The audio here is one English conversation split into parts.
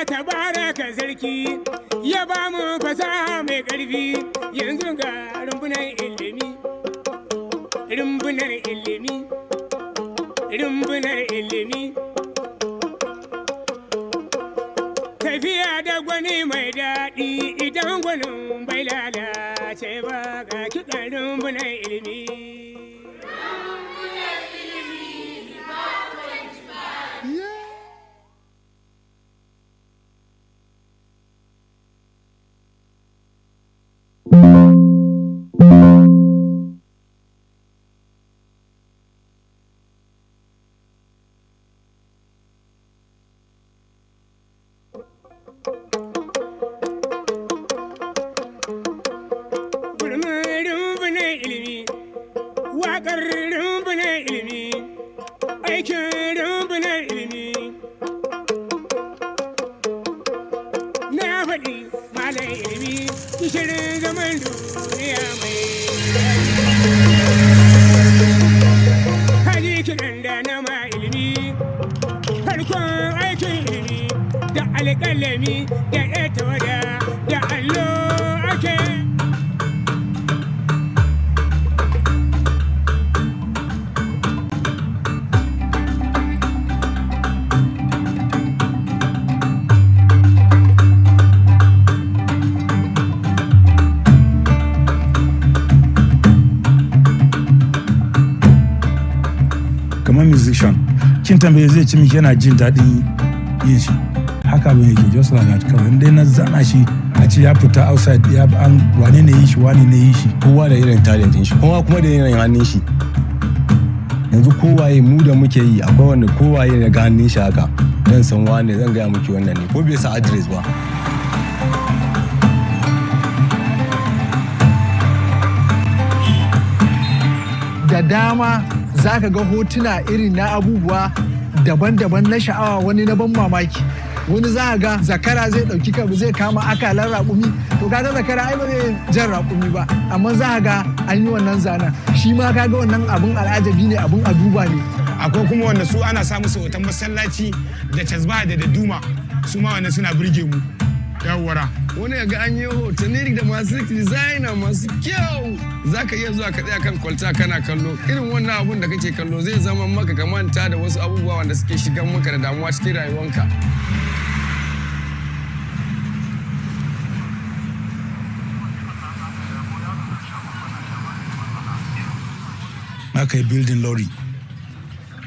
tabaraka sarki ya ba mu fasaha mai ƙarfi yanzu ga rumbunan ilimi rumbunar ilimi rumbunar ilimi tafiya da gwani mai daɗi idan gwanin bai lalace ba ga kiɗan rumbunar ilimi. Waƙar rumbunan ilimi, aikin rumbunan ilimi. Na faɗi malam ilimi, shirin zaman duniya mai haji kiɗan da na ma ilimi, farkon aikin ilimi da alƙalami da ɗaya tawada da allo ake. Kamar musician kin tambaye zai ci miki yana jin daɗin yin shi haka abin yake just like that kawai dai na zana shi a ce ya fita outside ya an wane ne yi shi wane ne yi shi kowa da irin talent din shi kowa kuma da irin hannun shi yanzu kowaye mu da muke yi akwai wanda kowaye da ga hannun shi haka zan san wane zan gaya miki wannan ne ko bai sa address ba da dama za ka ga hotuna irin na abubuwa daban-daban na sha'awa wani na ban mamaki wani za ka ga zakara zai ɗauki kabu zai kama akalan raƙumi to kaga zakara ai ba zai jan raƙumi ba amma za ka ga an yi wannan zanen shi ma kaga wannan abun al'ajabi ne abun a duba ne akwai kuma wanda su ana samu su hoton masallaci da casba da duma su ma wannan suna burge mu yawwara wani ya ga an yi hotonni da masu designer masu kyau za ka iya zuwa ka tsaya kan kwalta kana kallo irin wannan abun da kake kallo zai zama maka ka manta da wasu abubuwa wanda suke shigan maka da damuwa cikin rayuwanka aka yi building lorry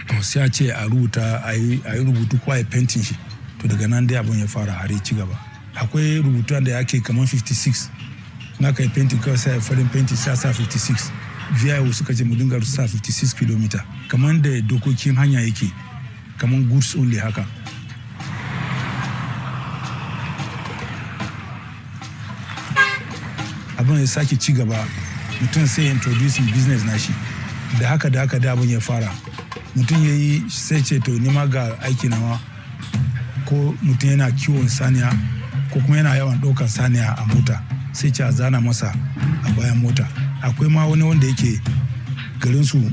to sai a ce a rubuta a yi rubutu ko a yi painting shi to daga nan dai abin ya fara har ci gaba akwai rubutu da yake kamar 56 na kai painting kawai sai farin painting sai sa 56 VIO suka ce mu dinga sa 56 km kamar da dokokin hanya yake kamar goods only haka abin ya sake ci gaba mutum sai introducing business na shi da haka da abin ya fara mutum ya yi sai ce to nima ga aiki nawa ko mutum yana kiwon saniya ko kuma yana yawan ɗaukar saniya a mota sai ce a zana masa a bayan mota akwai ma wani wanda yake garinsu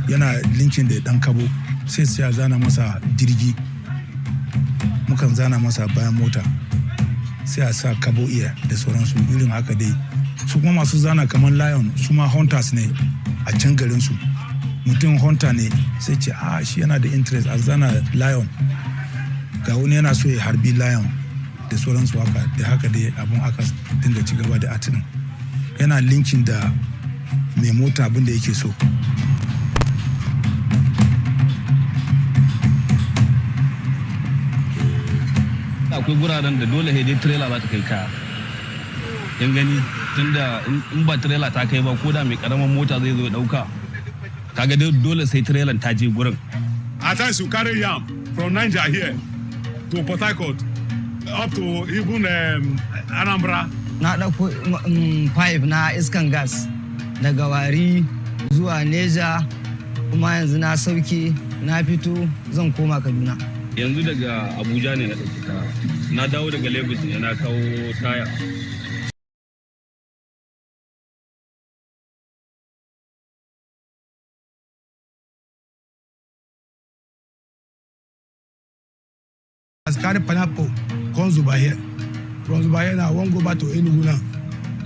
yana linkin da ɗan kabo sai ce a zana masa jirgi mukan zana masa bayan mota sai a sa kabo iya da sauransu irin haka dai su kuma masu zana kamar lion su ma hunters ne a can garinsu mutum hunter ne sai ce a shi yana da interest a zana lion ga wani yana so ya harbi lion da sauransu haka da haka dai abun aka dinga ci gaba da atinin yana linkin da mai mota abin da yake so akwai guraren da dole dai trailer za ta kai kaya yan gani tunda in ba trailer ta kai ba ko da mai karaman mota zai zo ya dauka kaga dole sai trailer ta je gurin at times you carry yam from Niger here to Port Harcourt up to even Anambra na dauko pipe na iskan gas daga wari zuwa Neja kuma yanzu na sauke na fito zan koma Kaduna yanzu daga Abuja ne na dauki kaya na dawo daga Lagos ne na kawo taya has carried pineapple come Zuba here. From Zuba here now, I won't go back to Enugu now.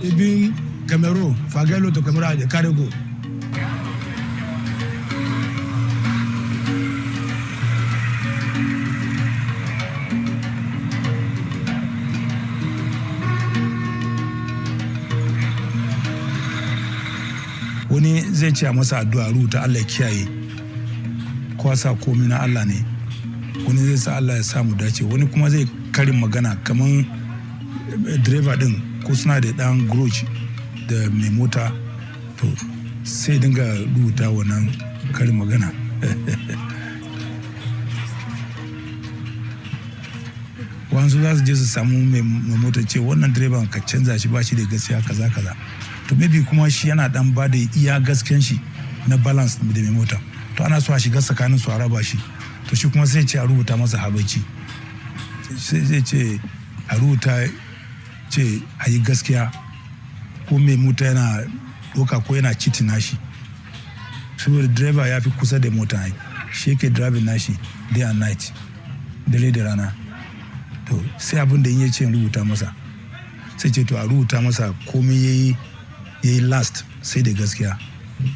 Even Cameroon, Fagelo to Cameroon, they carry go. Wani zai ce a masa addu'a rubuta Allah ya kiyaye, ko sa komai na Allah ne. Wani zai sa Allah ya samu dace, wani kuma zai karin magana kaman driver din ko suna da dan grudge da mai mota, to sai dinga rubuta wannan karin magana. Wanzu za su je su samu mai mota ce wannan direban ka canza shi ba shi da gaskiya kaza kaza. To maybe kuma shi yana dan ba da iya gasken shi na balance da mai mota. To ana so a shiga tsakanin su a raba shi. To shi kuma sai ce a rubuta masa habaici. Sai zai ce a rubuta ce a yi gaskiya ko mai mota yana doka ko yana cheating nashi. Saboda driver ya fi kusa da mota ai. Shi yake driving nashi day and night. Dare da rana. To sai abin da in ya ce rubuta masa. Sai ce to a rubuta masa komai yayi last sai da gaskiya.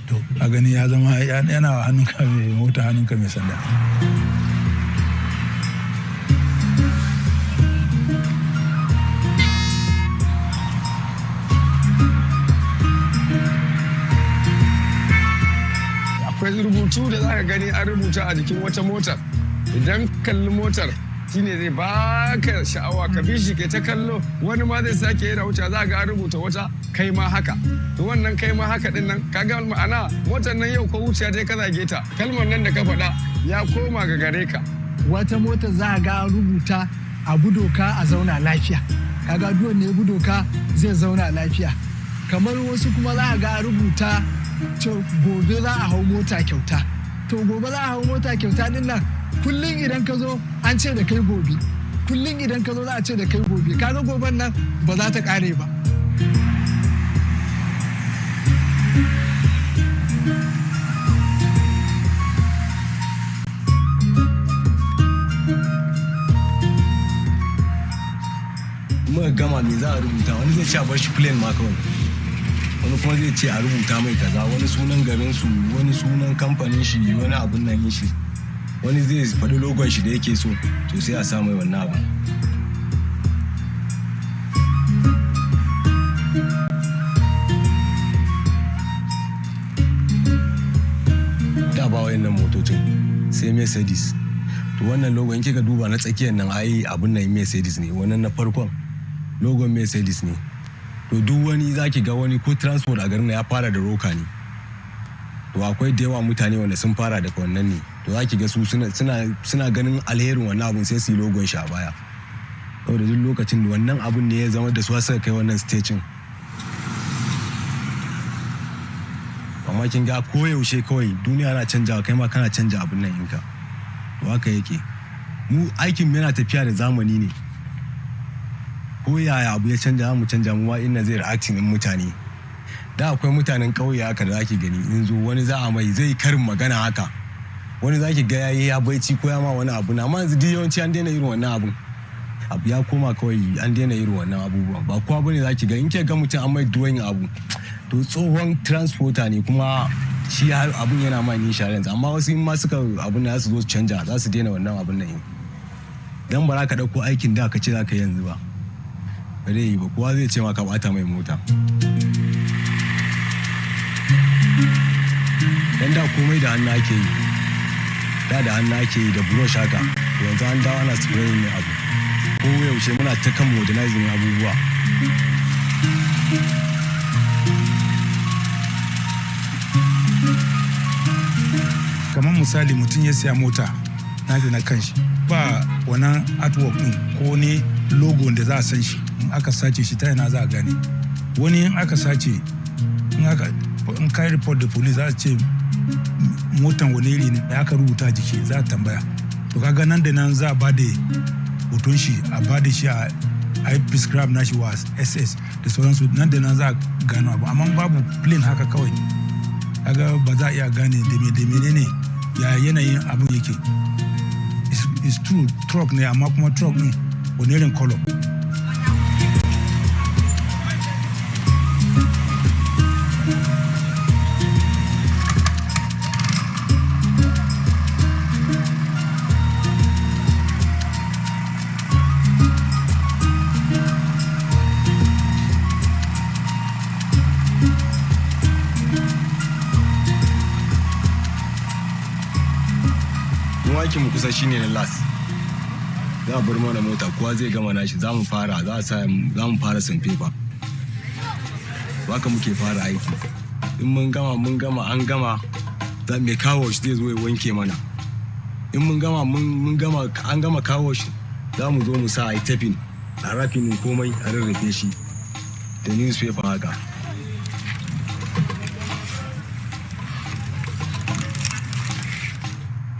To a gani ya zama yana hannunka mai mota hannunka mai sanda. Akwai rubutu da za ka gani an rubuta a jikin wata motar. Idan kalli motar shine zai baka sha'awa ka bi shi ke ta kallo, wani ma zai sake yana wuce za ga an rubuta wata kai ma haka. To wannan kai ma haka din nan kaga ma'ana motar nan yau ko wuciya ta ka zage ta, kalmar nan da ka faɗa ya koma ga gare ka. Wata motar za ga an rubuta abu doka a zauna lafiya, kaga duk wanda ya bi doka zai zauna lafiya. Kamar wasu kuma za ga an rubuta gobe za a hau mota kyauta. To gobe za a hau mota kyauta din nan kullum idan ka zo an ce da kai gobe, kullum idan ka zo za a ce da kai gobe, kaga goben nan ba za ta kare ba. Muka gama me za a rubuta, wani zai ce a bar shi plain ma kawai, wani kuma zai ce a rubuta mai kaza, wani sunan garin su, wani sunan kamfanin shi, wani abun nan shi, wani zai faɗi logon shi da yake so, to sai a sa mai wannan abu. Da ba wayannan motocin sai Mercedes. To wannan logo in kika duba na tsakiyar nan ai abun nan Mercedes ne, wannan na farkon logon Mercedes ne. To duk wani zaki ga wani ko transport a garin ya fara da roka ne. To akwai da yawa mutane wanda sun fara daga wannan ne. To zaki ga su suna ganin alherin wannan abun sai su yi logon shi a baya. Saboda duk lokacin da wannan abun ne ya zama da su suka kai wannan staging. Amma kin ga koyaushe kawai duniya na canjawa, kai ma kana canja abun nan ɗinka. To haka yake. Mu aikin yana tafiya da zamani ne. Ko yaya abu ya canja mu canja mu ma inna zai reacting din mutane. Da akwai mutanen ƙauye haka da zaki gani in zo wani za a mai zai karin magana haka, wani zaki ga yayi ya baici ko ya ma wani abu na, amma yanzu duk yawanci an daina irin wannan abun. Abu ya koma kawai an daina irin wannan abubuwan. Ba kowa bane zaki ga in ke ga mutum an mai duwayin abu to tsohon transporter ne kuma shi abun yana ma ni insurance, amma wasu in ma suka abun da su zo su canja za su daina wannan abun nan. Dan ba za ka dauko aikin da ka ce za ka yi yanzu ba. Bare yi ba, kowa zai ce ma ka bata mai mota. Dan da komai da hannu ake yi, da hannu ake yi da brush haka, yanzu an dawo ana spraying ne abu. Ko yaushe muna ta kan modernizing abubuwa. Kamar misali mutum ya siya mota nashi na kanshi, ba wannan artwork din ko ne logo da za a san shi, in aka sace shi ta yana za a gane. Wani in aka sace in kai report da police za a ce motan wani iri ne aka rubuta jiki, za a tambaya. To kaga nan da nan za a ba da hoton shi, a ba da shi a prescribe nashi wa SS da sauransu, nan da nan za a gano abu. Amma babu plain haka kawai kaga ba za a iya gane da menene ya yanayin abun yake. It's true truck ne, amma kuma truck din wani irin color. aikin mu kusa shine na last. Za a bar mana mota kowa zai gama nashi za mu fara sun fefa. Haka muke fara aiki. In mun gama an gama mai kawo shi zai zo ya wanke mana. In mun gama an gama kawo shi za mu zo mu sa a yi tafin a rafin komai a rarrafe shi da newspaper haka.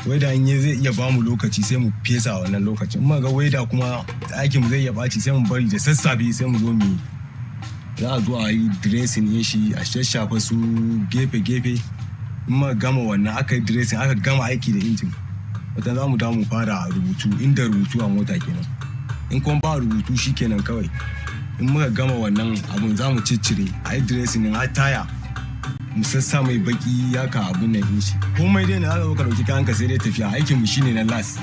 Waida in zai iya bamu lokaci sai mu fesa wannan lokacin. Amma ga waida kuma aikin mu zai iya baci sai mu bari da sassafe sai mu zo mu za a zo a yi dressing din shi a shashafa su gefe-gefe. In ma gama wannan aka yi dressing aka gama aiki da injin. Wata za mu dawo mu fara rubutu inda rubutu a mota kenan. In kuma ba rubutu shi kenan kawai. In muka gama wannan abun za mu ciccire a yi dressing din har taya. Mu sassa mai baki yaka abun nan shi. Komai dai na aka dauki kayanka sai dai tafiya aikin mu shine na last.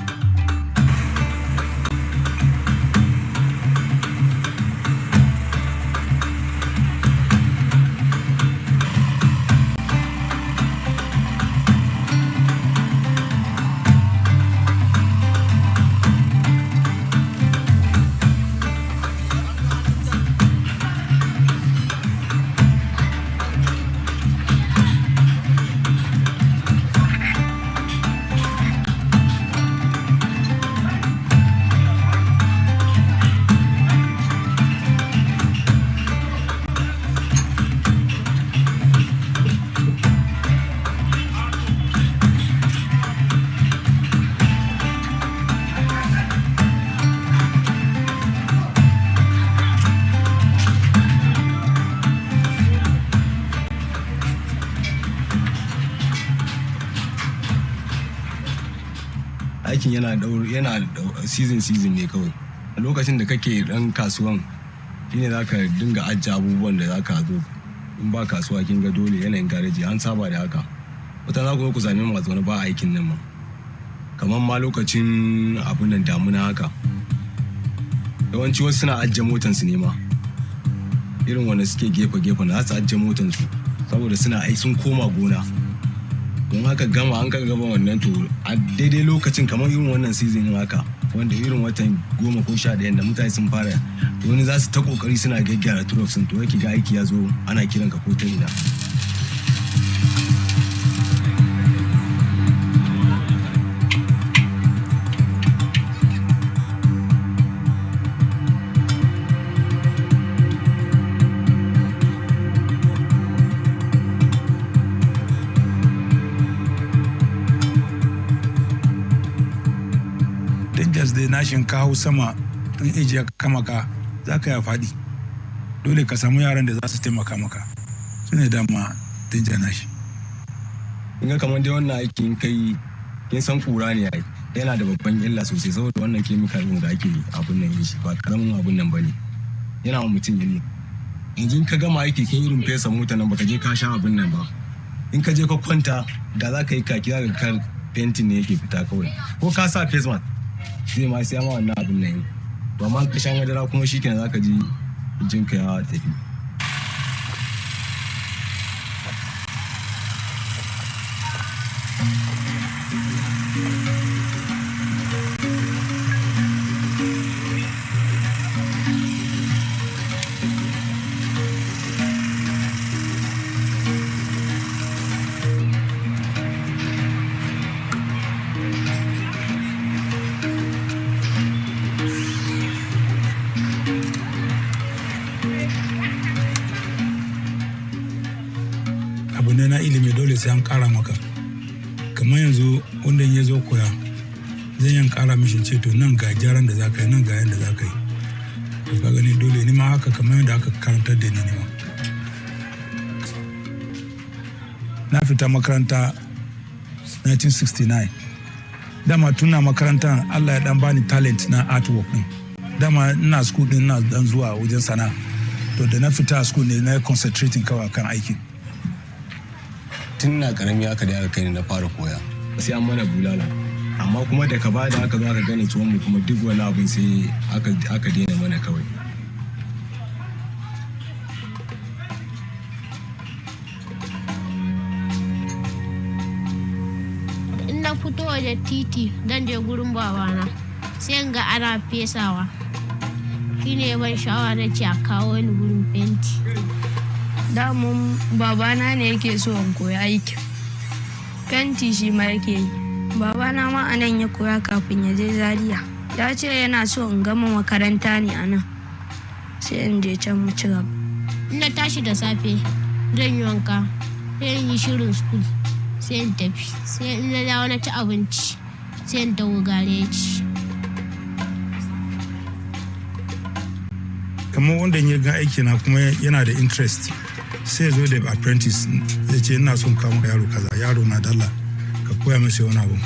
Aikin yana season ne kawai. A lokacin da kake dan kasuwan shine zaka dinga ajiye abubuwan da zaka zo. In ba kasuwa kin ga dole yanayin gareji an saba da haka. Wata za ku same mu wani ba aikin nan ma. Kamar ma lokacin abun nan damuna haka. Yawanci wasu suna ajiye motansu ne ma. Irin wanda suke gefe na za su ajiye motansu saboda suna sun koma gona. Don haka gama wannan to a daidai lokacin kamar irin wannan season haka wanda irin watan 10 ko 11 da mutane sun fara wani za su ta kokari suna gyaggyara trucks sun to yake ga aiki ya zo ana kiran ka ko ta ina. Da nashin kawo sama in ijiya kama ka za ka ya faɗi dole ka samu yaran da za su taimaka maka su ne dama danja nashi. In ga kamar dai wannan aikin kai kin san kura ne ai yana da babban illa sosai saboda wannan chemical din da ake abun nan shi ba karamin abun nan bane yana wa mutum illa. Yanzu ka gama aiki kin irin fesa mota nan baka je ka sha abun nan ba in ka je ka kwanta da za ka yi kaki za ka kar painting ne yake fita kawai ko ka sa face mask zai ma sai ma wannan abin nan ba ma ka shan madara kuma shikenan zaka ji jinka ya tafi. Abu ne na ilimi dole sai an kara maka kamar yanzu wanda ya zo koya zan yan kara mishin ce to nan ga gyaran da za ka yi nan ga yanda za ka yi to ka gani dole ni ma haka kamar yadda aka karantar da ni ne ma. Na fita makaranta 1969 dama tuna makarantar Allah ya dan bani talent na artwork din dama ina school din ina dan zuwa wajen sana to da na fita school ne na concentrating kawai kan aikin. Tun na karami aka da aka kai ni na fara koya sai an mana bulala amma kuma da ka bada aka zo aka gane tuwon mu kuma duk wani abin sai aka daina mana kawai. In na fito waje titi dan je gurin babana sai in ga ana fesawa shine ban sha'awa na ce a kawo ni gurin fenti. Damun babana ne yake so in koya aikin fenti shi ma yake yi. Babana ma anan ya koya kafin ya je Zaria. Ya ce yana so in gama makaranta ne anan sai in je can mu ci gaba. In na tashi da safe zan yi wanka sai in yi shirin school sai in tafi sai in na dawo na ci abinci sai in dawo gareji. Kamar wanda ya ga aiki na kuma yana da interest sai zo da apprentice ya ce ina son kawo yaro kaza, yaro na dalla ka koya masa wani abu.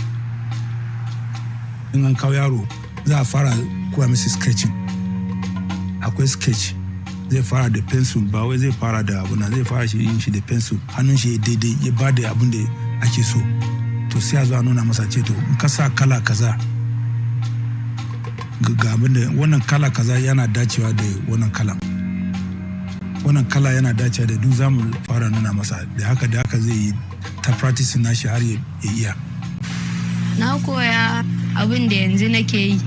In an kawo yaro za a fara koya masa sketching. Akwai sketch zai fara da pencil ba wai zai fara da abu na zai fara shi yin shi da pencil hannun shi daidai ya ba da abin da ake so to sai a zo a nuna masa ce to in ka sa kala kaza ga abin da wannan kala kaza yana dacewa da wannan kala yana dacewa da duk zamu fara nuna masa da haka zai yi ta practice nashi har ya iya. Na koya abin da yanzu nake yi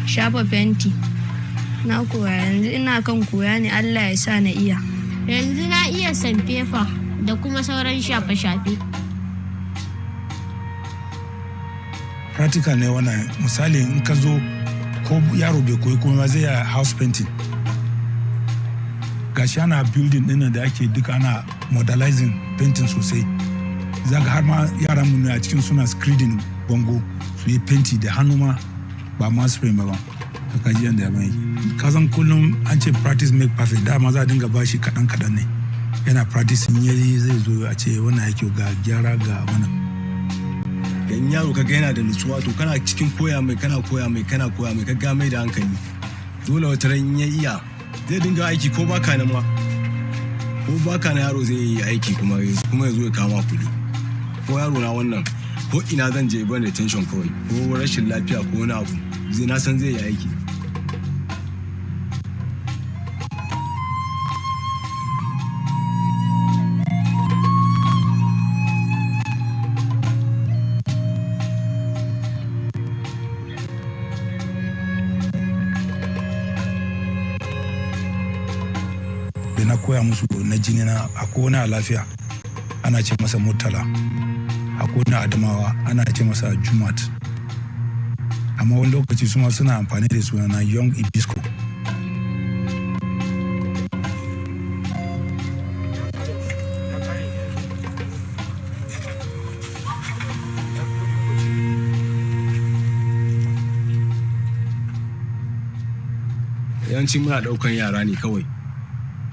shafa fenti. Na koya yanzu ina kan koya ne Allah ya sa na iya. Yanzu na iya sanfefa da kuma sauran shafe-shafe. Practical ne wannan misali in ka zo ko yaro bai koyi kuma zai yi house painting. Gashi ana building ɗin da ake duka ana modelizing painting sosai. Zaga har ma yaran mu ne a cikin suna screening bango su yi painting da hannu ma ba ma spray ba. Ka ji yanda ya bai. Kazan kullum an ce practice make perfect dama za a dinga bashi kaɗan ne. Yana practice in yayi zai zo a ce wannan yake ga gyara ga wannan. In yaro kaga yana da nutsuwa to kana cikin koya mai kaga mai da hankali dole wata ran ya iya zai dinga aiki ko baka na yaro zai yi aiki kuma ya zo ya kama kuɗi ko yaro na wannan ko ina zan je ban da tension kawai ko rashin lafiya ko wani abu zai na san zai yi aiki. Na koya musu na jini na akwai wani a lafiya ana ce masa Murtala, akwai wani Adamawa ana ce masa Jumat, amma wani lokaci suna amfani da suna na Young Ibisco. Yawanci muna ɗaukan yara ne kawai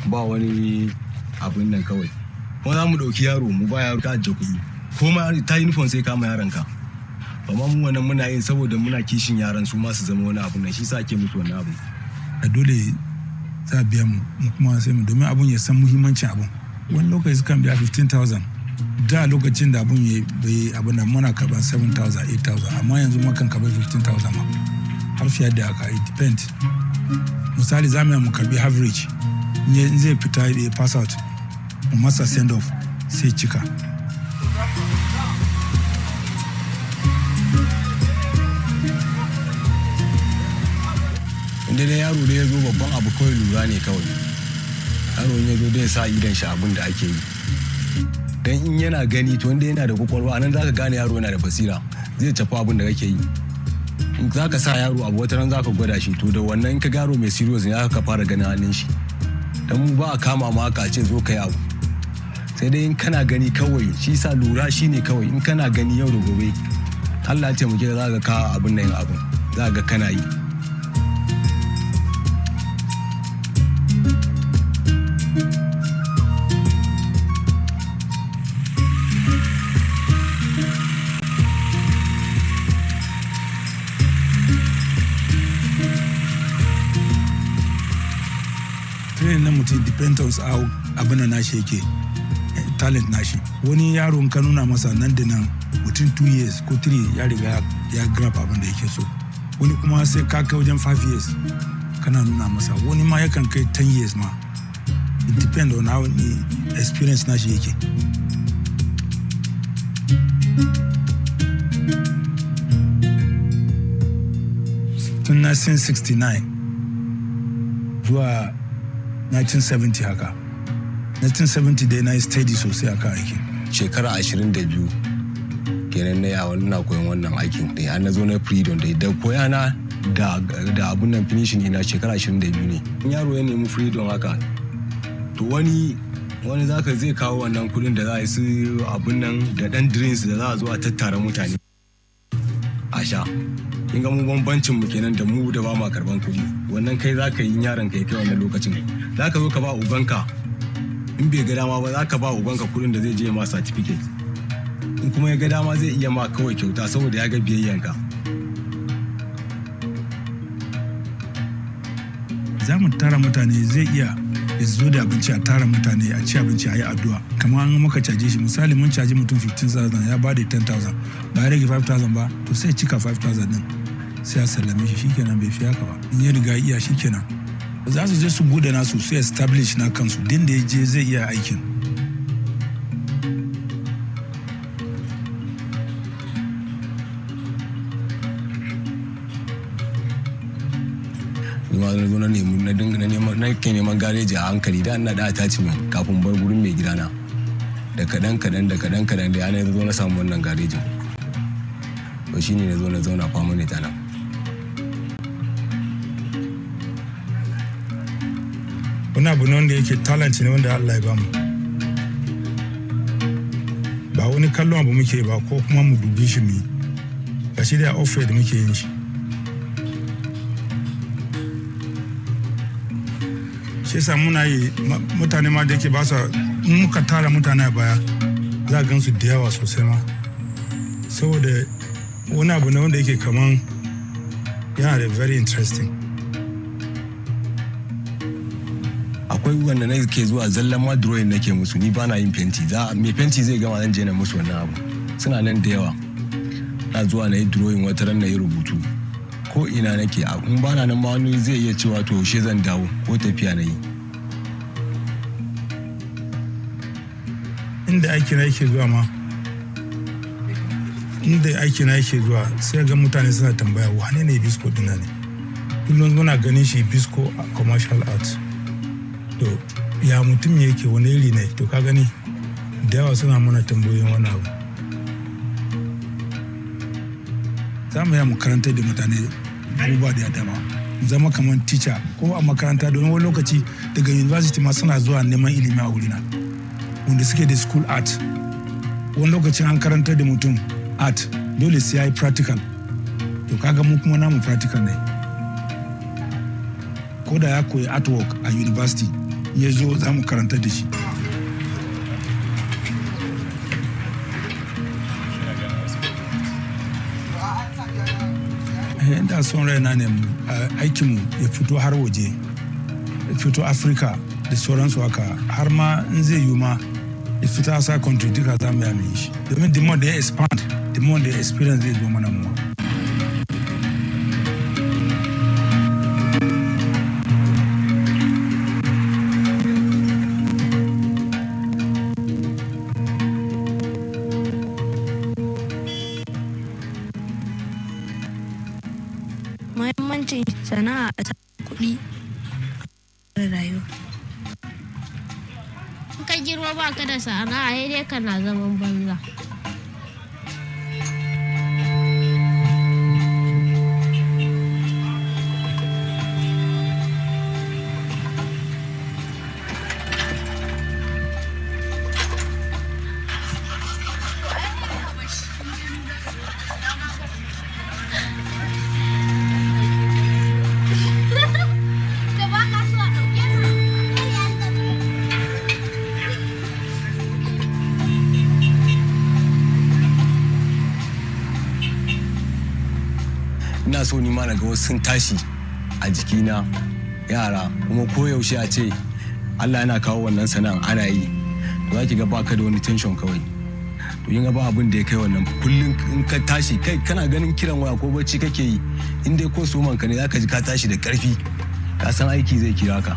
ba wani abin nan kawai kuma za mu ɗauki yaro mu ba yaro ta ajiye kuɗi ko ma ta uniform sai kama yaron ka amma mu wannan muna yin saboda muna kishin yaran su ma su zama wani abun nan shi sa ake musu wannan abu. A dole za a biya mu kuma sai mu domin abun ya san muhimmancin abun. Wani lokaci sukan biya 15,000 da lokacin da abun ya bai abun nan muna karban 7,000 8,000 amma yanzu makan karbi 15,000 ma har fiye da haka it depends. Misali za mu karbi average in zai fita ya pass out mu masa send off sai cika. Inda da yaro da ya zo babban abu kawai lura ne kawai. Yaro ya zo da ya sa idan shi abin da ake yi. Dan in yana gani to wanda yana da kwakwalwa nan zaka gane yaro yana da basira zai tafi abin da kake yi. In zaka sa yaro abu wata ran zaka gwada shi to da wannan in ka yaro mai serious ne zaka fara ganin halin shi. Dan mu ba a kama ma ka ce zo kai abu. Sai dai in kana gani kawai shi sa lura shine kawai in kana gani yau da gobe Allah ya taimake ka zaka ka abin nan abin zaka ga kana yi. training na mutum depends on how abin da nashi yake talent nashi. Wani yaro in ka nuna masa nan da nan mutum 2 years ko 3 ya riga ya grab abin da yake so. Wani kuma sai ka kai wajen 5 years kana nuna masa. Wani ma yakan kai 10 years ma. It depends on how the experience nashi yake. Tun 1969 zuwa 1970 haka. 1970 dai na yi steady sosai a kan aikin. Shekara 22 kenan na yawon na koyon wannan aikin da an na zo na freedom da koyana da abun nan finishing ina shekara 22 ne. Yaro ya nemi freedom haka to wani zaka zai kawo wannan kudin da za a yi su abun nan da dan drinks da za a zo a tattara mutane a sha. Kin ga mu bambancin mu kenan da mu da ba ma karban kudi. Wannan kai zaka yi yaron kai wannan lokacin. Zaka zo ka ba ubanka in bai ga dama ba zaka ba ubanka kudin da zai je ma certificate. In kuma ya ga dama zai iya ma kawai kyauta saboda ya ga biyayyanka. Za mu tara mutane zai iya ya zo da abinci a tara mutane a ci abinci a yi addu'a. Kamar an muka caje shi misali mun caji mutum 15,000 ya bada 10,000 ba ya rage 5,000 ba to sai cika 5,000 din sai a sallame shi shikenan bai fi haka ba. In ya riga iya shikenan. Za su je su bude nasu su establish na kansu din da ya je zai iya aikin. na ke neman gareji a hankali da ina da attachment kafin bar gurin mai gidana da kadan da yana zo na samu wannan garejin to shine na zo na zauna permanent ana. Wani abu ne wanda yake talent ne wanda Allah ya bamu. Ba wani kallon abu muke ba ko kuma mu dubi shi mu ga shi da offer da muke yin shi. Shi yasa muna yi mutane ma da yake ba sa in muka tara mutane a baya za a gansu da yawa sosai ma saboda wani abu ne wanda yake kaman yana da very interesting. Akwai wanda na ke zuwa zallan ma drawing nake musu ni ba na yin fenti mai fenti zai gama zan je na musu wannan abu suna nan da yawa na zuwa na yi drawing wata ran na yi rubutu ko ina nake in ba na nan ma wani zai iya cewa to she zan dawo ko tafiya na yi. Inda aiki na yake zuwa sai ga mutane suna tambaya wane ne Bisco dina ne kullum muna ganin shi Bisco a commercial art to ya mutum yake wani iri ne to ka gani da yawa suna mana tambayoyin wani abu. Za mu yi makarantar da mutane abubuwa da dama zama kamar teacher ko a makaranta don wani lokaci daga university ma suna zuwa neman ilimi a wurina wanda suke da school art wani lokacin an karantar da mutum art dole sai ya yi practical to kaga mu kuma namu practical ne ko da ya koyi artwork a university ya zo za mu karantar da shi. Inda son raina ne aikinmu ya fito har waje ya fito Afirka da sauransu haka har ma in zai yi ma ya fita asa country duka za mu yi shi domin the more da ya expand the more da experience zai zo mana mu. Muhimmancin sana'a a kuɗi a rayuwa. In ka girma ba ka da sana'a sai dai kana zaman banza. so ni ma na ga wasu sun tashi a jikina yara kuma koyaushe a ce Allah yana kawo wannan sana'an ana yi to za ki ga baka da wani tension kawai to yin ba abin da ya kai wannan kullum in ka tashi kai kana ganin kiran waya ko bacci kake yi in dai ko soman ka ne zaka ji ka tashi da karfi ka san aiki zai kira ka.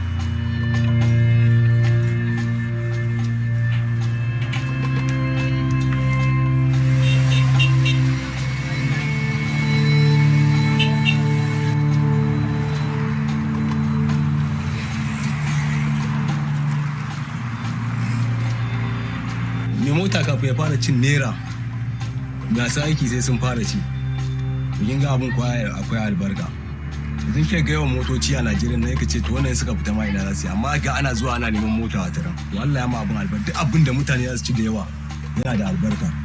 Mota kafin ya fara cin naira masu aiki sai sun fara ci yin ga abin kwaya akwai albarka idan ke ga yawan motoci a Najeriya na yake ce to wannan suka fita ma ina za su yi amma ga ana zuwa ana neman mota a taron to Allah ya ma abin albarka duk abin da mutane za su ci da yawa yana da albarka.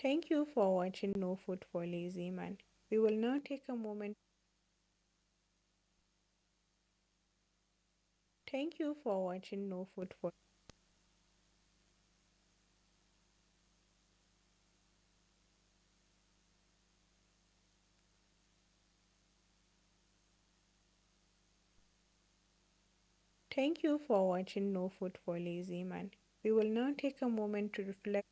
Thank you for watching No Food for Lazy Man. We will now take a moment. Thank you for watching No Food for Thank you for watching No Food for Lazy Man. We will now take a moment to reflect.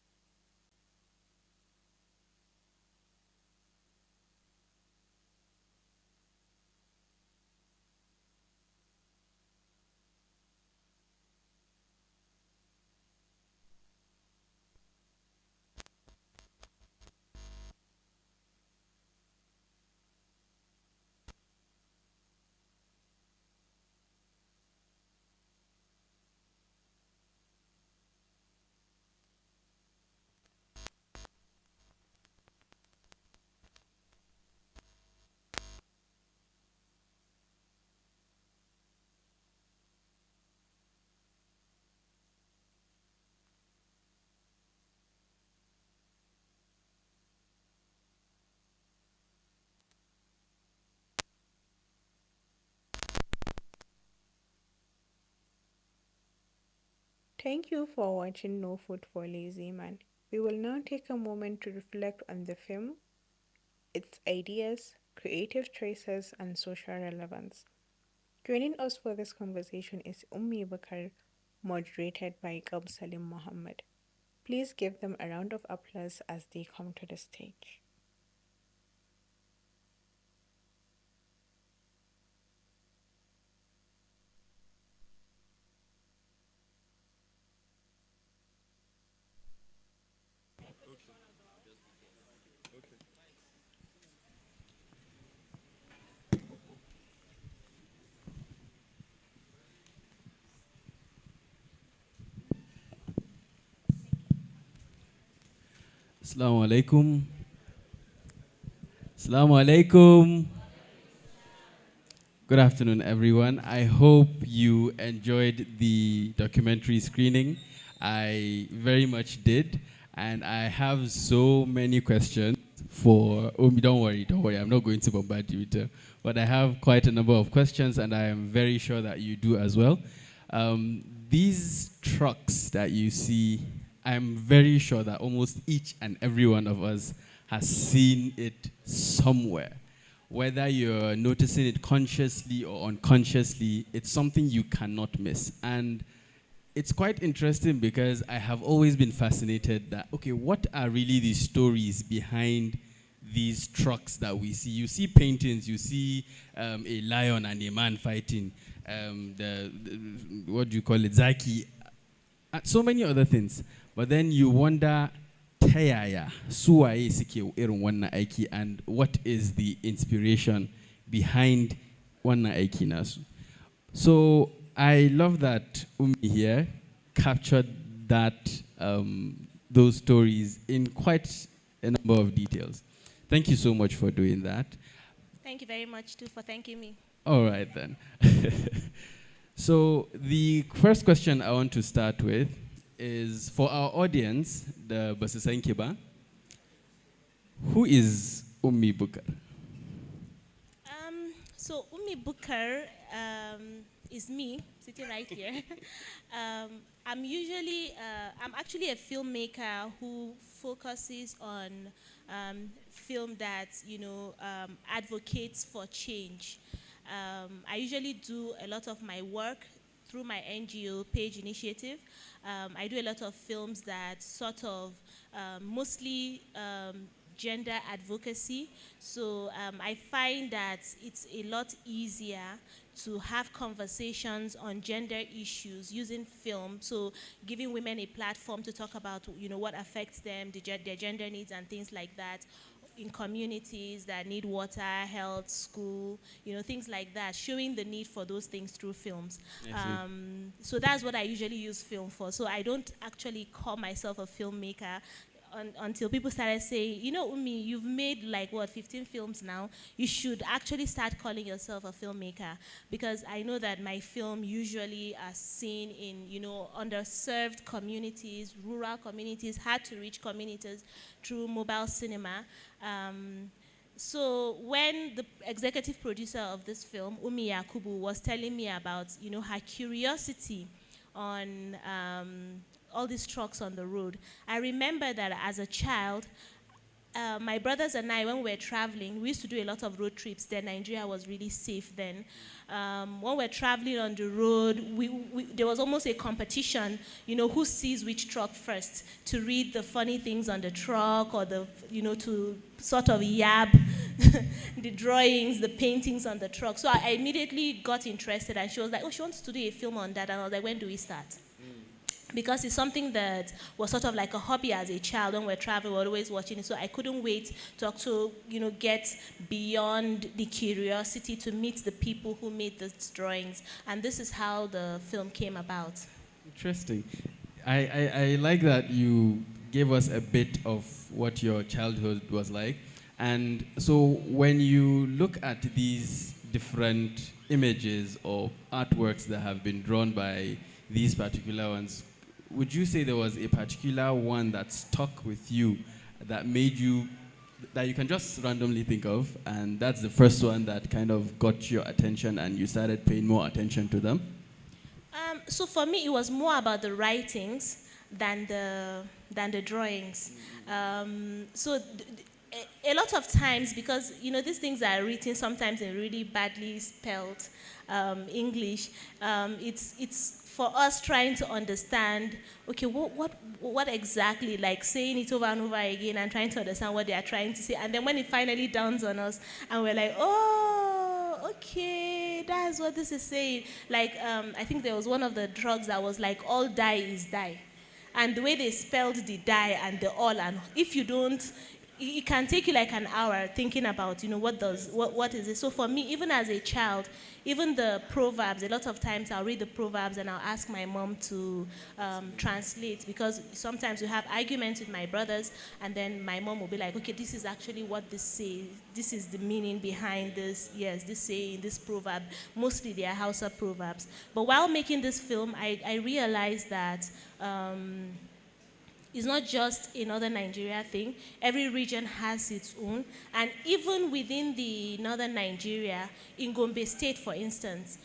Thank you for watching No Food for Lazy Man. We will now take a moment to reflect on the film, its ideas, creative choices, and social relevance. Joining us for this conversation is Ummi Bakar, moderated by Gab Salim Mohammed. Please give them a round of applause as they come to the stage. Assalamu alaikum. Assalamu alaikum. Good afternoon, everyone. I hope you enjoyed the documentary screening. I very much did, and I have so many questions for Umi. Don't worry, I'm not going to bombard you with but I have quite a number of questions, and I am very sure that you do as well. These trucks that you see, I'm very sure that almost each and every one of us has seen it somewhere. Whether you're noticing it consciously or unconsciously, it's something you cannot miss. And it's quite interesting because I have always been fascinated that, okay, what are really the stories behind these trucks that we see? You see paintings, you see a lion and a man fighting, what do you call it, Zaki, so many other things. But then you wonder, tayaya, suwaye suke irin wannan aiki, and what is the inspiration behind wannan aiki nasu? So I love that Umi here captured that, those stories in quite a number of details. Thank you so much for doing that. Thank you very much too for thanking me. All right then. So the first question I want to start with is for our audience, the Basisankiba. Who is Umi Bukar? So Umi Bukar is me, sitting right here. I'm actually a filmmaker who focuses on film that, advocates for change. I usually do a lot of my work through my NGO Page Initiative. I do a lot of films that sort of mostly gender advocacy. So I find that it's a lot easier to have conversations on gender issues using film, so giving women a platform to talk about what affects them, their gender needs and things like that, in communities that need water, health, school, things like that, showing the need for those things through films. So that's what I usually use film for. So I don't actually call myself a filmmaker until people started saying, Umi, you've made 15 films now. You should actually start calling yourself a filmmaker, because I know that my film usually are seen in, underserved communities, rural communities, hard to reach communities through mobile cinema. So when the executive producer of this film, Umi Yakubu, was telling me about, her curiosity on all these trucks on the road, I remember that as a child, my brothers and I, when we were traveling, we used to do a lot of road trips then. Nigeria was really safe then. When we're traveling on the road, there was almost a competition, who sees which truck first, to read the funny things on the truck, or to sort of yab the drawings, the paintings on the truck. So I immediately got interested, and she was like, oh, she wants to do a film on that. And I was like, when do we start? Because it's something that was sort of like a hobby as a child. When we're traveling, we're always watching it. So I couldn't wait to get beyond the curiosity to meet the people who made these drawings. And this is how the film came about. Interesting. I like that you gave us a bit of what your childhood was like. And so when you look at these different images or artworks that have been drawn by these particular ones, would you say there was a particular one that stuck with you, that made you, that you can just randomly think of, and that's the first one that kind of got your attention and you started paying more attention to them? So for me, it was more about the writings than the drawings. A lot of times, because these things are written sometimes in really badly spelled English, it's for us trying to understand, okay, what exactly, saying it over and over again and trying to understand what they are trying to say. And then when it finally dawns on us and we're like, oh, okay, that's what this is saying. I think there was one of the drugs that was like, all die is die. And the way they spelled the die and the all, and if you don't it can take you like an hour thinking about, what is it. So for me, even as a child, even the proverbs, a lot of times I'll read the proverbs and I'll ask my mom to translate, because sometimes we have arguments with my brothers, and then my mom will be like, okay, this is actually what this says. This is the meaning behind this. Yes, this saying, this proverb. Mostly they are Hausa proverbs. But while making this film, I realized that it's not just a northern Nigeria thing. Every region has its own. And even within the northern Nigeria, in Gombe State, for instance,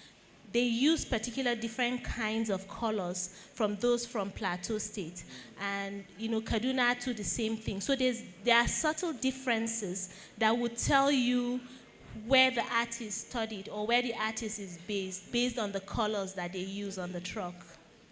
they use particular different kinds of colors from those from Plateau State. And, Kaduna too, the same thing. So there are subtle differences that would tell you where the artist studied or where the artist is based on the colors that they use on the truck.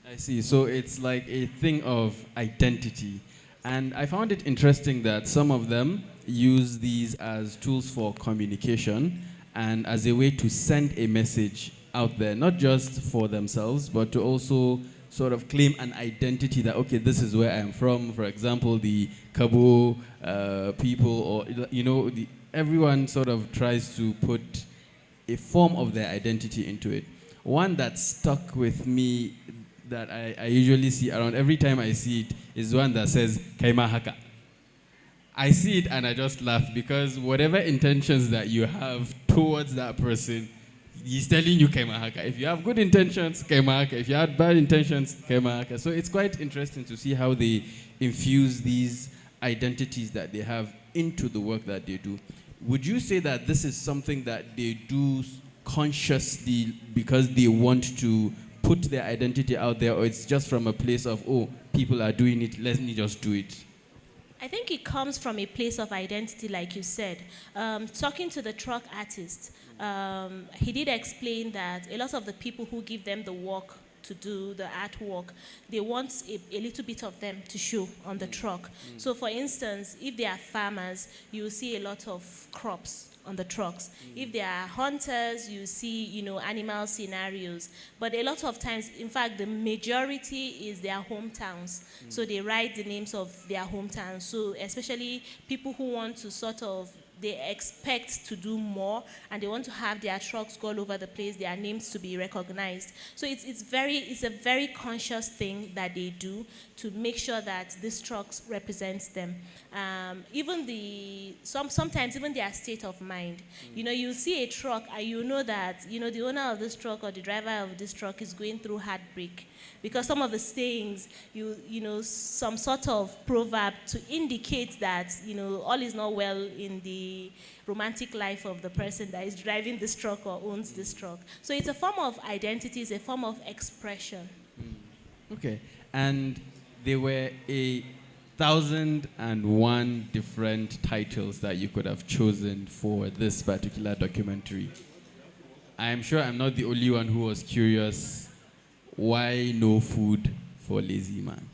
I see. So it's like a thing of identity. And I found it interesting that some of them use these as tools for communication and as a way to send a message out there, not just for themselves, but to also sort of claim an identity that, okay, this is where I am from. For example, the Kabo people, or, everyone sort of tries to put a form of their identity into it. One that stuck with me that I usually see around every time I see it is one that says Kaima Haka. I see it and I just laugh, because whatever intentions that you have towards that person, he's telling you Kaima Haka. If you have good intentions, Kaima Haka. If you have bad intentions, Kaima Haka. So it's quite interesting to see how they infuse these identities that they have into the work that they do. Would you say that this is something that they do consciously because they want to put their identity out there, or it's just from a place of, oh, people are doing it, let me just do it? I think it comes from a place of identity, like you said. Talking to the truck artist, he did explain that a lot of the people who give them the work to do the artwork, they want a little bit of them to show on the truck. So for instance, if they are farmers, you will see a lot of crops on the trucks. If they are hunters, you see, animal scenarios. But a lot of times, in fact, the majority is their hometowns. So they write the names of their hometowns. So especially people who want to they expect to do more, and they want to have their trucks go all over the place, their names to be recognized. So it's a very conscious thing that they do to make sure that this trucks represents them. Sometimes even their state of mind. You see a truck and you know that, the owner of this truck or the driver of this truck is going through heartbreak. Because some of the sayings, some sort of proverb to indicate that, all is not well in the romantic life of the person that is driving this truck or owns this truck. So it's a form of identity, it's a form of expression. Okay. And there were 1,001 different titles that you could have chosen for this particular documentary. I'm sure I'm not the only one who was curious. Why no food for lazy man?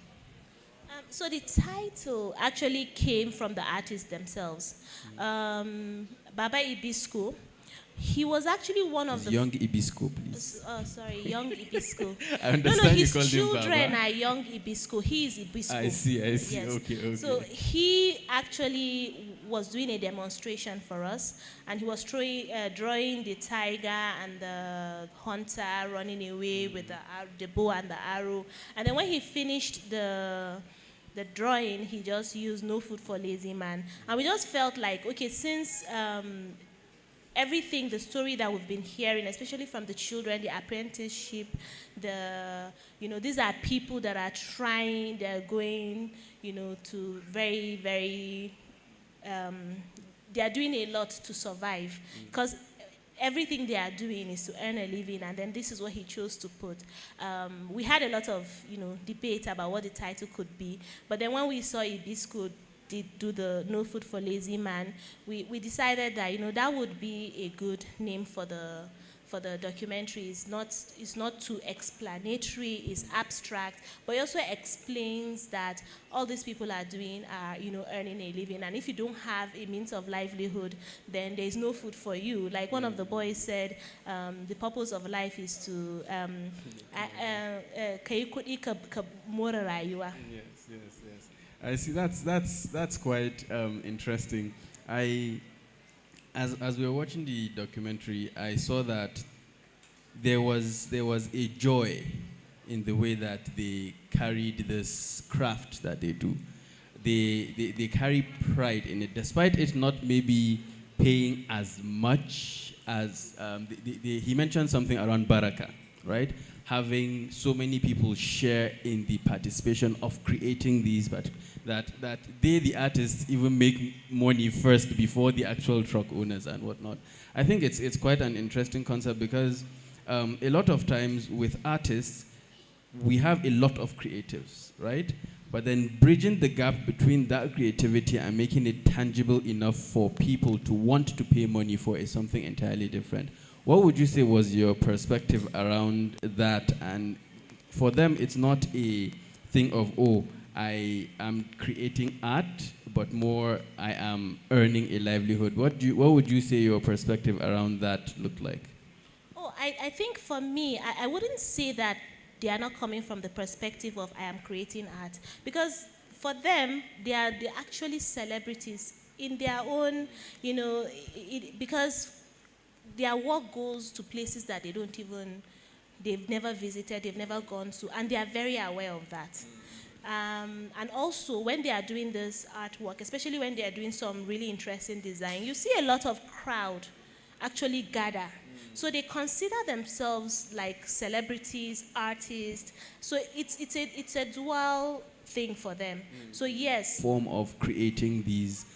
So the title actually came from the artists themselves. Baba Ibisco, he was actually one of the... Young Ibisco, please. Oh, sorry, Young Ibisco. I understand his you called him children Baba. are Young Ibisco. He is Ibisco. I see. Yes. Okay. So he actually was doing a demonstration for us, and he was drawing the tiger and the hunter running away with the bow and the arrow. And then when he finished the drawing, he just used No Food for Lazy Man. And we just felt like, okay, since everything, the story that we've been hearing, especially from the children, the apprenticeship, these are people that are trying, they're going, to very, very, they are doing a lot to survive. Because everything they are doing is to earn a living, and then this is what he chose to put. We had a lot of, debate about what the title could be, but then when we saw Ibisco did do the No Food for Lazy Man, we decided that, that would be a good name for the documentary. It's not too explanatory, it's abstract, but it also explains that all these people are doing are, earning a living. And if you don't have a means of livelihood, then there's no food for you. Like one of the boys said, the purpose of life is to Yes. I see. That's quite interesting. As we were watching the documentary, I saw that there was a joy in the way that they carried this craft that they do. They carry pride in it, despite it not maybe paying as much as he mentioned something around Baraka, right? Having so many people share in the participation of creating these, but that they, the artists, even make money first before the actual truck owners and whatnot. I think it's quite an interesting concept because a lot of times with artists, we have a lot of creatives, right? But then bridging the gap between that creativity and making it tangible enough for people to want to pay money for is something entirely different. What would you say was your perspective around that? And for them, it's not a thing of, oh, I am creating art, but more I am earning a livelihood. What would you say your perspective around that looked like? Oh, I think for me, I wouldn't say that they are not coming from the perspective of I am creating art. Because for them, they're actually celebrities in their own, because their work goes to places that they've never visited, they've never gone to, and they are very aware of that. And also, when they are doing this artwork, especially when they are doing some really interesting design, you see a lot of crowd actually gather. So they consider themselves like celebrities, artists. So it's a dual thing for them. So yes. Form of creating these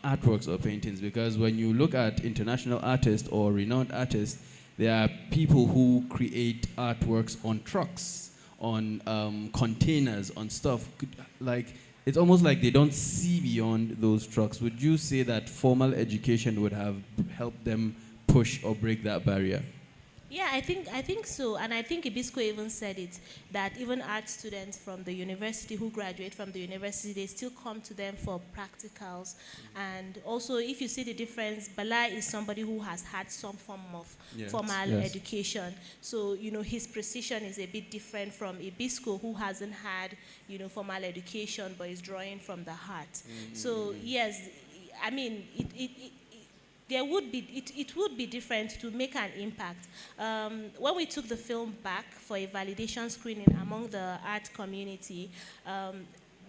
artworks or paintings, because when you look at international artists or renowned artists, there are people who create artworks on trucks, on containers, on stuff. Like, it's almost like they don't see beyond those trucks. Would you say that formal education would have helped them push or break that barrier? Yeah, I think so. And I think Ibisco even said it, that even art students from the university who graduate from the university, they still come to them for practicals. And also, if you see the difference, Bala is somebody who has had some form of formal education. So, his precision is a bit different from Ibisco, who hasn't had, formal education, but is drawing from the heart. So, yes, I mean, it would be different to make an impact. When we took the film back for a validation screening among the art community,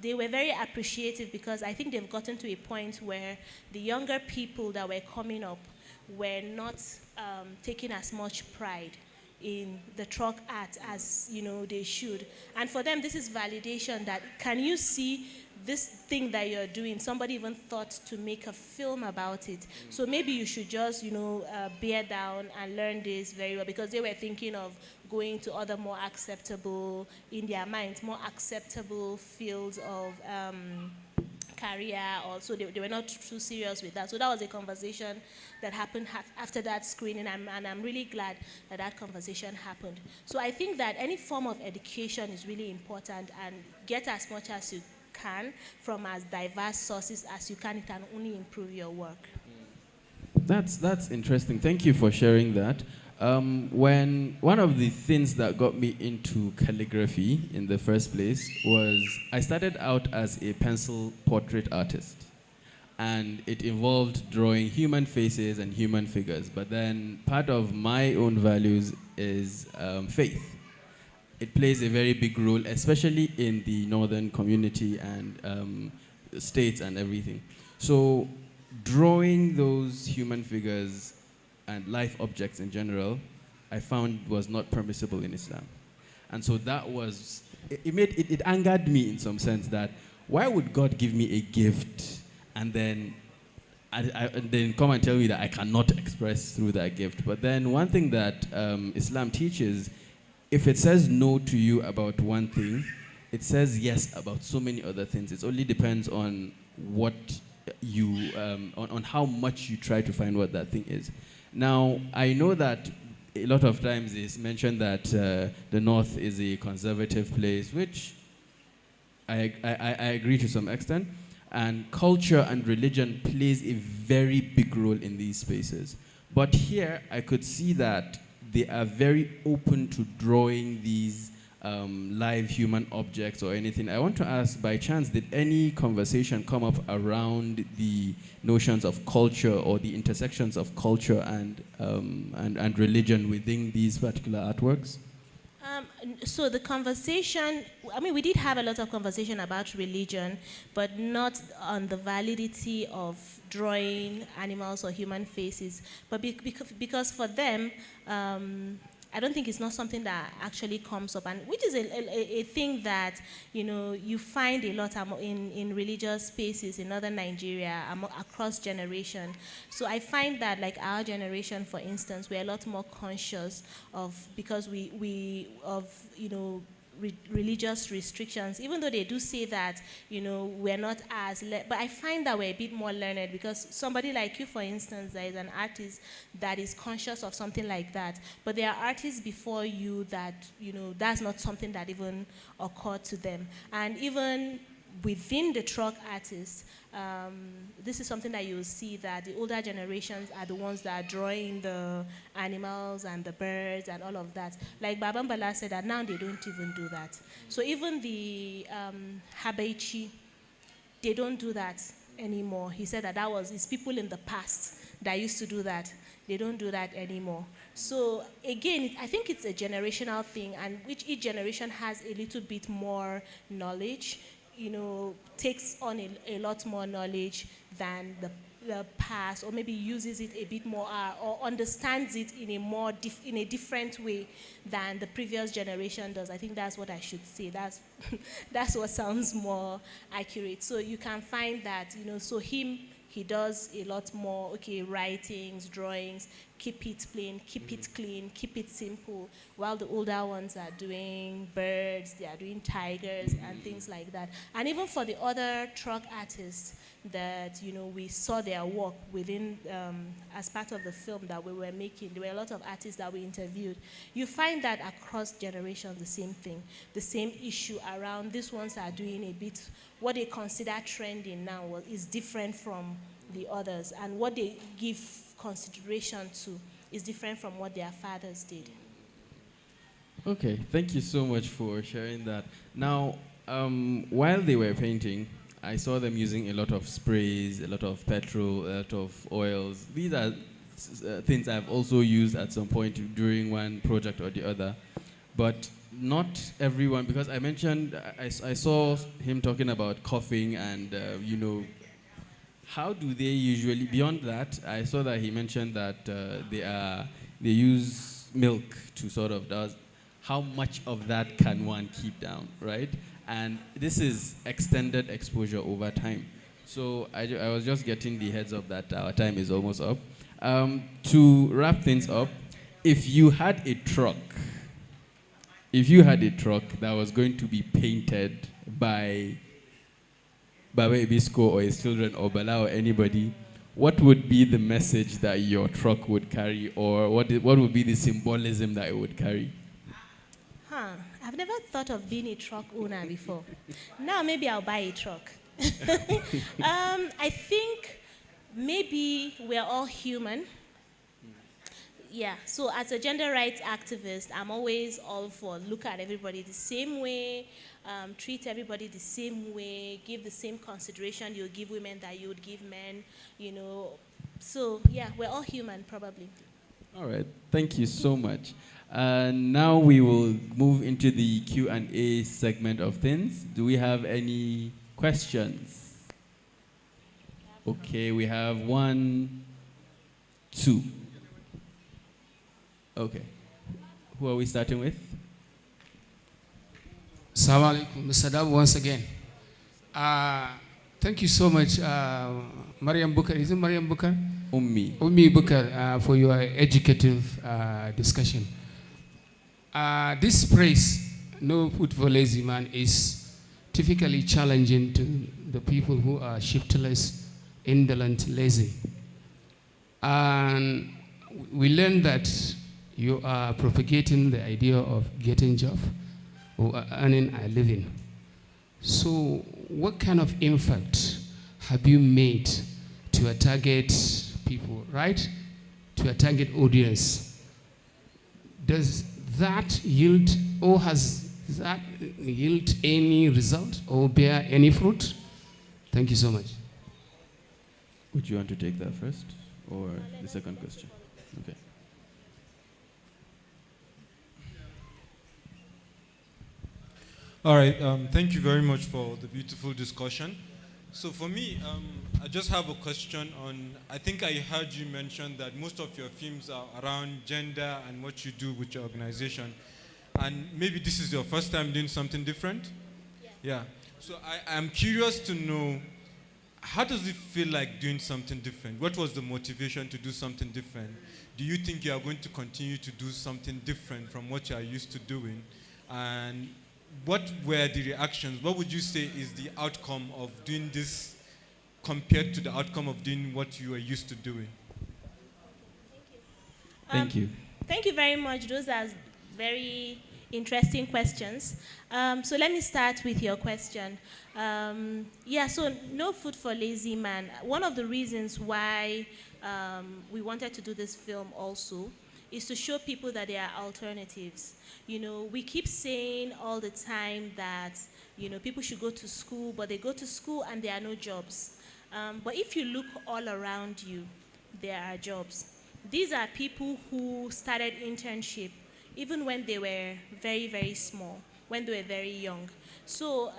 they were very appreciative because I think they've gotten to a point where the younger people that were coming up were not taking as much pride in the truck art as they should. And for them, this is validation that, can you see this thing that you're doing, somebody even thought to make a film about it. So maybe you should just, bear down and learn this very well, because they were thinking of going to other more acceptable, in their minds, more acceptable fields of career. Also, they were not too serious with that. So that was a conversation that happened after that screening, and I'm really glad that conversation happened. So I think that any form of education is really important, and get as much as you can from as diverse sources as you can. It can only improve your work. That's interesting. Thank you for sharing that. When one of the things that got me into calligraphy in the first place was I started out as a pencil portrait artist, and it involved drawing human faces and human figures. But then part of my own values is faith. It plays a very big role, especially in the northern community and states and everything. So drawing those human figures and life objects in general, I found was not permissible in Islam. And so that was, it angered me in some sense, that why would God give me a gift and then come and tell me that I cannot express through that gift? But then one thing that Islam teaches, if it says no to you about one thing, it says yes about so many other things. It only depends on what you, on how much you try to find what that thing is. Now, I know that a lot of times it's mentioned that the North is a conservative place, which I agree to some extent. And culture and religion plays a very big role in these spaces. But here, I could see that they are very open to drawing these live human objects or anything. I want to ask, by chance, did any conversation come up around the notions of culture or the intersections of culture and religion within these particular artworks? So the conversation, I mean, we did have a lot of conversation about religion, but not on the validity of drawing animals or human faces. But because for them, I don't think it's not something that actually comes up, and which is a thing that, you know, you find a lot in religious spaces in northern Nigeria across generation. So I find that, like, our generation, for instance, we're a lot more conscious of, because we you know, religious restrictions, even though they do say that, you know, we're not as, but I find that we're a bit more learned, because somebody like you, for instance, that is an artist that is conscious of something like that, but there are artists before you that, you know, that's not something that even occurred to them. And even within the truck artists, this is something that you'll see, that the older generations are the ones that are drawing the animals and the birds and all of that. Like Babambala said, that now they don't even do that. So even the Habaichi, they don't do that anymore. He said that it's people in the past that used to do that. They don't do that anymore. So again, I think it's a generational thing, and which each generation has a little bit more knowledge, you know, takes on a lot more knowledge than the past, or maybe uses it a bit more, or understands it in a more in a different way than the previous generation does. I think that's what I should say. That's what sounds more accurate. So you can find that, you know, so he does a lot more, okay, writings, drawings, keep it plain, keep it clean, keep it simple, while the older ones are doing birds, they are doing tigers and things like that. And even for the other truck artists that, you know, we saw their work within, as part of the film that we were making, there were a lot of artists that we interviewed. You find that across generations, the same thing, the same issue around, these ones are doing a bit, what they consider trending now is different from the others, and what they give consideration to is different from what their fathers did. Okay, thank you so much for sharing that. Now, while they were painting, I saw them using a lot of sprays, a lot of petrol, a lot of oils. These are things I've also used at some point during one project or the other, but not everyone, because I mentioned, I saw him talking about coughing and, you know, how do they usually, beyond that, I saw that he mentioned that they use milk to sort of, how much of that can one keep down, right? And this is extended exposure over time. So I was just getting the heads up that our time is almost up. To wrap things up, if you had a truck that was going to be painted by Baba Ibisco or his children or Bala or anybody, what would be the message that your truck would carry, or what would be the symbolism that it would carry? I've never thought of being a truck owner before. Now maybe I'll buy a truck. I think maybe we're all human. Yeah, so as a gender rights activist, I'm always all for look at everybody the same way, treat everybody the same way, give the same consideration you'll give women that you would give men, you know. So yeah, we're all human, probably. All right, thank you so much. Now we will move into the Q&A segment of things. Do we have any questions? Okay, we have 1, 2. Okay. Who are we starting with? Assalamu alaikum, Mr. Dab, once again. Thank you so much, Mariam Bukar. Is it Mariam Bukar? Ummi Bukar, for your educative discussion. This praise, no food for lazy man, is typically challenging to the people who are shiftless, indolent, lazy. And we learned that you are propagating the idea of getting job or earning a living. So what kind of impact have you made to a target people, right? To a target audience? Does that yield, or has Does that yield any result or bear any fruit? Thank you so much. Would you want to take that first or the second question? Okay. All right, thank you very much for the beautiful discussion. So for me, I just have a question on, I think I heard you mention that most of your films are around gender and what you do with your organization. And maybe this is your first time doing something different? Yeah. So I'm curious to know, how does it feel like doing something different? What was the motivation to do something different? Do you think you are going to continue to do something different from what you are used to doing? And what were the reactions? What would you say is the outcome of doing this compared to the outcome of doing what you are used to doing? Thank you. Thank you very much. Those are very interesting questions. So let me start with your question. So No Food for Lazy Man. One of the reasons why we wanted to do this film also is to show people that there are alternatives. You know, we keep saying all the time that, you know, people should go to school, but they go to school and there are no jobs. But if you look all around you, there are jobs. These are people who started internship even when they were very, very small, when they were very young. So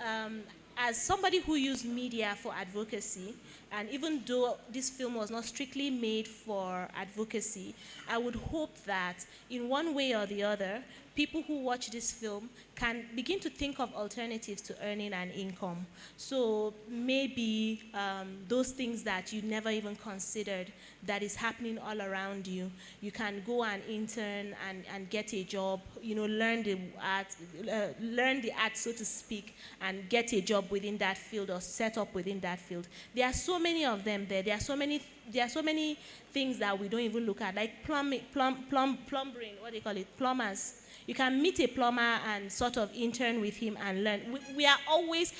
as somebody who used media for advocacy, and even though this film was not strictly made for advocacy, I would hope that in one way or the other, people who watch this film can begin to think of alternatives to earning an income. So maybe those things that you never even considered that is happening all around you, you can go and intern and get a job, you know, learn the art, so to speak, and get a job within that field or set up within that field. There are so many of them there. There are so many things that we don't even look at, like plumbing, what do you call it, plumbers. You can meet a plumber and sort of intern with him and learn. There are always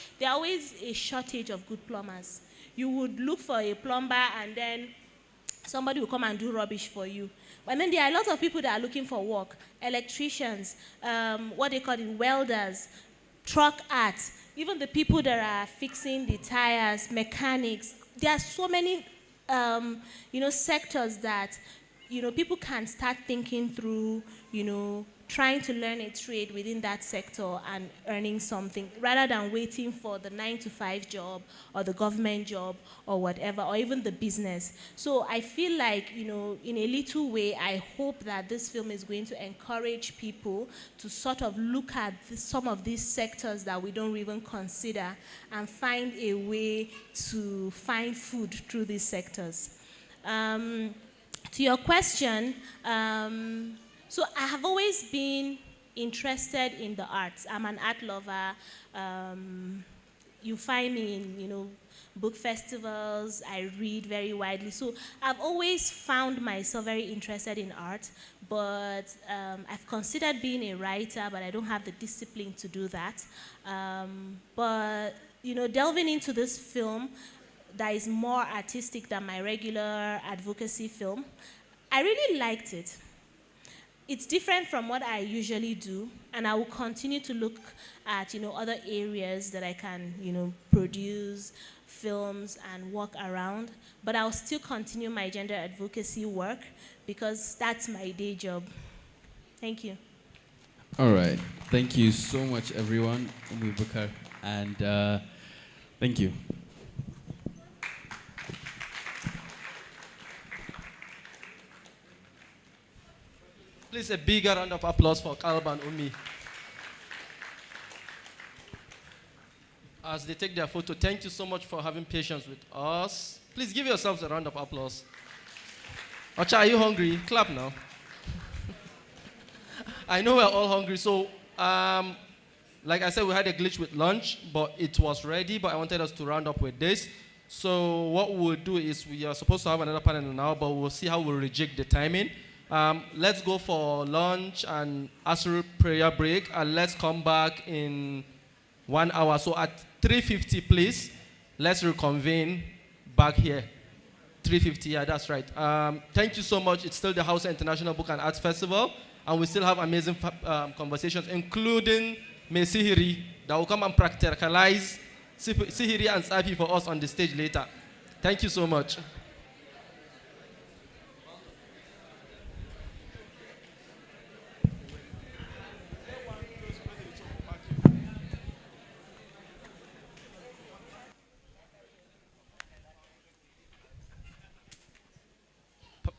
a shortage of good plumbers. You would look for a plumber and then somebody will come and do rubbish for you. And then there are a lot of people that are looking for work. Electricians, what they call it, welders, truck art, even the people that are fixing the tires, mechanics. There are so many, sectors that, people can start thinking through, trying to learn a trade within that sector and earning something rather than waiting for the 9-to-5 job or the government job or whatever, or even the business. So I feel like, in a little way, I hope that this film is going to encourage people to sort of look at some of these sectors that we don't even consider and find a way to find food through these sectors. To your question, so I have always been interested in the arts. I'm an art lover. You find me in, book festivals. I read very widely. So I've always found myself very interested in art, but I've considered being a writer, but I don't have the discipline to do that. But, delving into this film that is more artistic than my regular advocacy film, I really liked it. It's different from what I usually do, and I will continue to look at, other areas that I can, produce films and work around. But I'll still continue my gender advocacy work because that's my day job. Thank you. All right. Thank you so much, everyone. Umibukar, and thank you. Please, a bigger round of applause for Kalba and Umi. As they take their photo, thank you so much for having patience with us. Please give yourselves a round of applause. Ocha, are you hungry? Clap now. I know we're all hungry, so like I said, we had a glitch with lunch, but it was ready, but I wanted us to round up with this. So what we'll do is we are supposed to have another panel now, but we'll see how we'll reject the timing. Let's go for lunch and Asr prayer break, and let's come back in 1 hour. So at 3:50, please, let's reconvene back here. 3:50, yeah, that's right. Thank you so much. It's still the Hausa International Book and Arts Festival, and we still have amazing conversations, including May Sihiri that will come and practicalize Sihiri and Tsafi for us on the stage later. Thank you so much.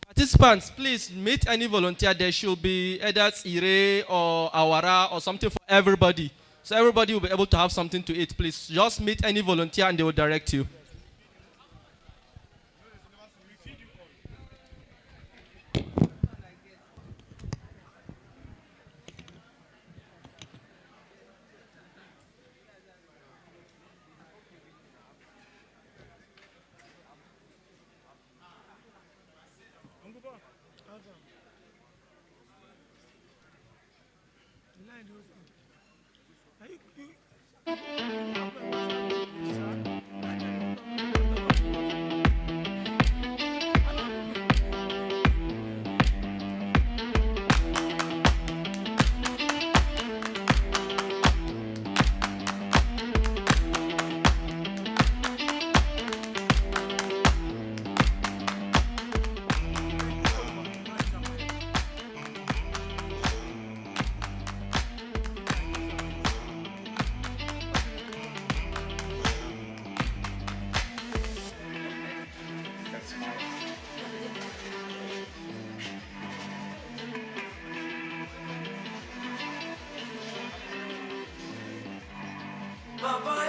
Participants, please meet any volunteer. There should be either Ire or Awara or something for everybody. So everybody will be able to have something to eat. Please just meet any volunteer and they will direct you. Baba